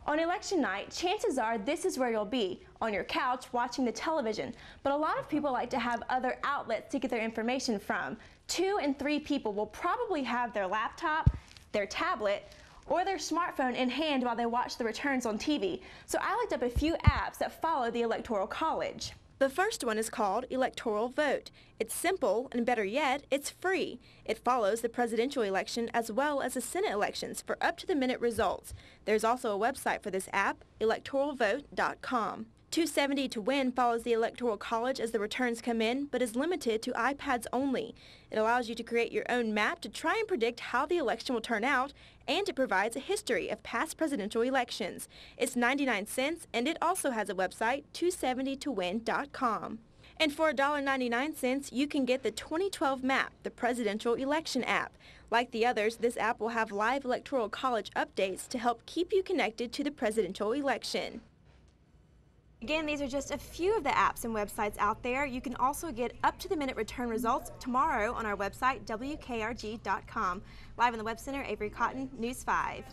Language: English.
On election night, chances are this is where you'll be, on your couch watching the television. But a lot of people like to have other outlets to get their information from. 2 in 3 people will probably have their laptop, their tablet, or their smartphone in hand while they watch the returns on TV. So I looked up a few apps that follow the Electoral College. The first one is called Electoral Vote. It's simple, and better yet, it's free. It follows the presidential election as well as the Senate elections for up-to-the-minute results. There's also a website for this app, electoralvote.com. 270 to Win follows the Electoral College as the returns come in, but is limited to iPads only. It allows you to create your own map to try and predict how the election will turn out, and it provides a history of past presidential elections. It's 99 cents, and it also has a website, 270towin.com. And for $1.99, you can get the 2012 map, the presidential election app. Like the others, this app will have live Electoral College updates to help keep you connected to the presidential election. Again, these are just a few of the apps and websites out there. You can also get up-to-the-minute return results tomorrow on our website, WKRG.com. Live in the Web Center, Avery Cotton, News 5.